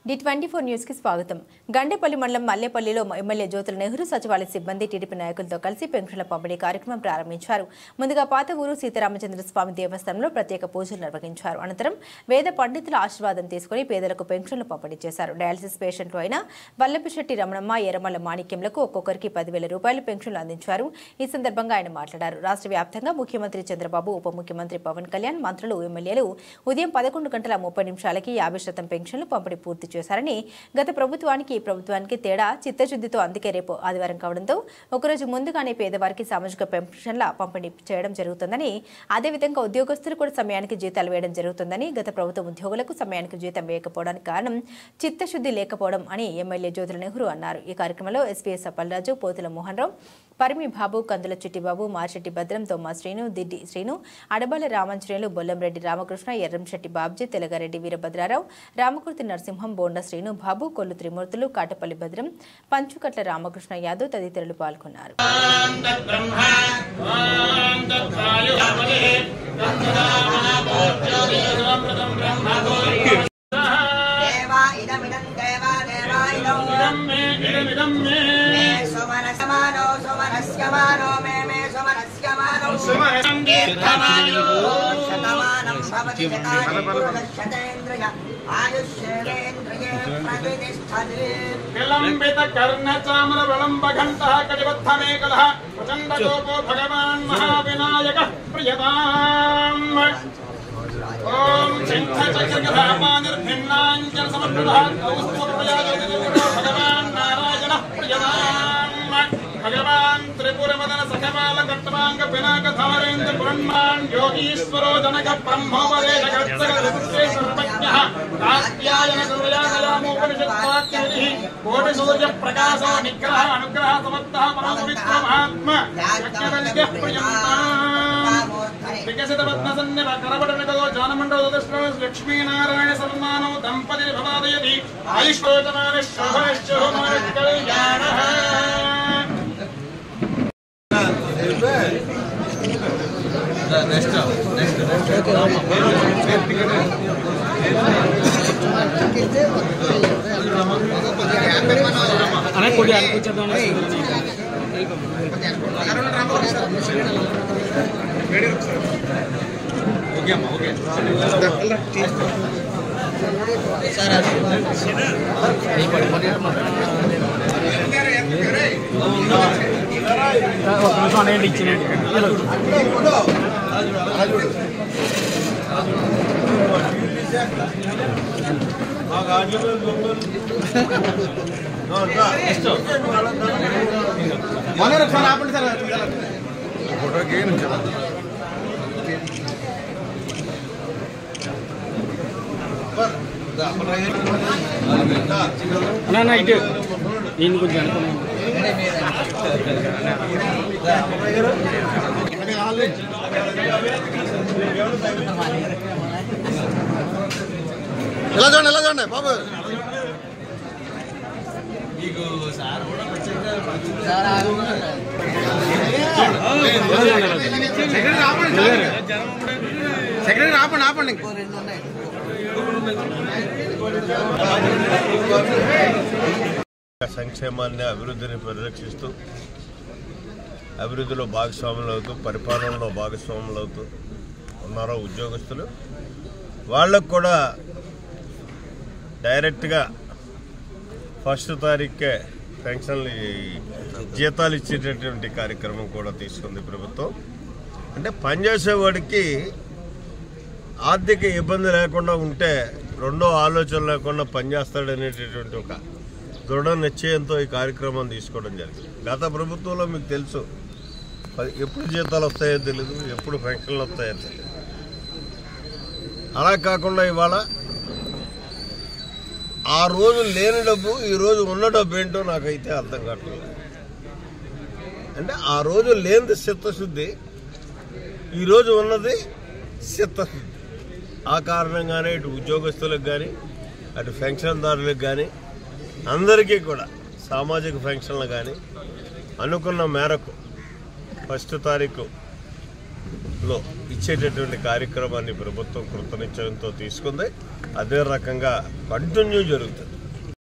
D24 news కి స్వాగతం. గండేపల్లి మండలం మల్లేపల్లిలో ఎమ్మెల్యే జ్యోతుల నెహ్రూ సచివాలయ సిబ్బంది టీడీపీ నాయకులతో కలిసి పెన్షన్ల పంపిణీ కార్యక్రమం ప్రారంభించారు. ముందుగా పాత ఊరు సీతారామచంద్ర స్వామి దేవస్థానంలో ప్రత్యేక పూజలు నిర్వహించారు. అనంతరం వేద పండితుల ఆశీర్వాదం తీసుకుని పేదలకు పెన్షన్లు పంపిణీ చేశారు. డయాలసిస్ పేషెంట్లు అయిన వల్లపిశెట్టి రమణమ్మ, ఎర్రమల్ల మాణిక్యంలకు ఒక్కొక్కరికి 10,000 రూపాయలు పెన్షన్లు అందించారు. ఈ సందర్భంగా ఆయన మాట్లాడారు. రాష్ట్ర వ్యాప్తంగా ముఖ్యమంత్రి చంద్రబాబు, ఉప ముఖ్యమంత్రి పవన్ కళ్యాణ్, మంత్రులు, ఎమ్మెల్యేలు ఉదయం 11:30 50% పెన్షన్లు పంపిణీ పూర్తి చేశారని, గత ప్రభుత్వానికి ఈ ప్రభుత్వానికి తేడా చిత్తశుద్ధితో అందుకే రేపు ఆదివారం కావడంతో ఒకరోజు ముందుగానే పేదవారికి సామాజిక పెన్షన్ల పంపిణీ చేయడం జరుగుతుందని, అదేవిధంగా ఉద్యోగస్తులు కూడా సమయానికి జీతాలు వేయడం జరుగుతుందని, గత ప్రభుత్వ ఉద్యోగులకు సమయానికి జీతం వేయకపోవడానికి కారణం చిత్తశుద్ధి లేకపోవడం అని ఎమ్మెల్యే జ్యోతుల నెహ్రూ అన్నారు. ఈ కార్యక్రమంలో ఎస్పీఎస్ అప్పలరాజు, పోతుల మోహన్ రావు, పరిమి బాబు, కందుల చిట్టిబాబు, మార్చెట్టి భద్రం, తోమా శ్రీను, దిడ్డి శ్రీను, అడబాల రామంజనేయులు, బొల్లంరెడ్డి రామకృష్ణ, ఎర్రంశెట్టి బాబ్జీ, తెలగారెడ్డి వీరభద్రారావు, రామకృతి నరసింహం, బోండా శ్రీను, బాబు, కొల్లు త్రిమూర్తులు, కాటపల్లి భద్రం, పంచుకట్ల రామకృష్ణ యాదవ్ తదితరులు పాల్గొన్నారు. విలంబిత కర్ణ చామర విలంబ ఘంట కటిబద్ధమేకల ప్రచండ కోపో భగవాన్ మహావినాయక ప్రియతాం. ఓం చింత చక్రధామానిర్భిన్నాంచన సమర్పణః భగవాన్ నారాయణ ప్రియతాం. భగవాన్ త్రిపురమదన సఖమాల కట్టమాంగ పినాక ధారేంద్ర బ్రహ్మాన్ యోగీశ్వరో జనక బ్రహ్మోపదేశ గర్భ సర్వజ్ఞః కాత్యాయన సూర్యాదయామోపనిషత్వాక్యనిధిః కోటి సూర్య ప్రకాశో నిగ్రహ అనుగ్రహ సమర్థః పరమ పవిత్ర మహాత్మ యజ్ఞవల్క్యః ప్రియంతాం. వికసిత పద్మసన్నిభ కరపటనికో జానమండోదృష్టో లక్ష్మీనారాయణ సన్మానో దంపతి భవాదయతి ఆయుష్యోజమాన శోభశ్చోభమానః. ఇటు నేను కొంచెం అనుకున్నాను. ఎలా చూడండి బాబు. సెక్రటరీ ఆపండి. సంక్షేమాన్ని, అభివృద్ధిని పరిరక్షిస్తూ అభివృద్ధిలో భాగస్వాములు అవుతూ, పరిపాలనలో భాగస్వాములు అవుతూ ఉన్నారో ఉద్యోగస్తులు, వాళ్ళకు కూడా డైరెక్ట్గా 1వ తారీఖుకే పెన్షన్లు జీతాలు ఇచ్చేటటువంటి కార్యక్రమం కూడా తీసుకుంది ప్రభుత్వం. అంటే పనిచేసేవాడికి ఆర్థిక ఇబ్బంది లేకుండా ఉంటే రెండో ఆలోచన లేకుండా పనిచేస్తాడనేటటువంటి ఒక దృఢ నిశ్చయంతో ఈ కార్యక్రమం తీసుకోవడం జరిగింది. గత ప్రభుత్వంలో మీకు తెలుసు, ఎప్పుడు జీతాలు వస్తాయో తెలియదు, ఎప్పుడు పెన్షన్లు వస్తాయో తెలియదు. అలా కాకుండా ఇవాళ ఆ రోజు లేని డబ్బు ఈరోజు ఉన్న డబ్బు ఏంటో నాకైతే అర్థం కావట్లేదు. అంటే ఆ రోజు లేనిది చిత్తశుద్ధి, ఈరోజు ఉన్నది చిత్తశుద్ధి. ఆ కారణంగానే ఇటు ఉద్యోగస్తులకు కానీ, అటు పెన్షన్దారులకు కానీ, అందరికీ కూడా సామాజిక పెన్షన్లు కానీ అనుకున్న మేరకు 1వ తారీఖు లో ఇచ్చేటటువంటి కార్యక్రమాన్ని ప్రభుత్వం కృతనిశ్చయంతో తీసుకుంది. అదే రకంగా కంటిన్యూ జరుగుతుంది.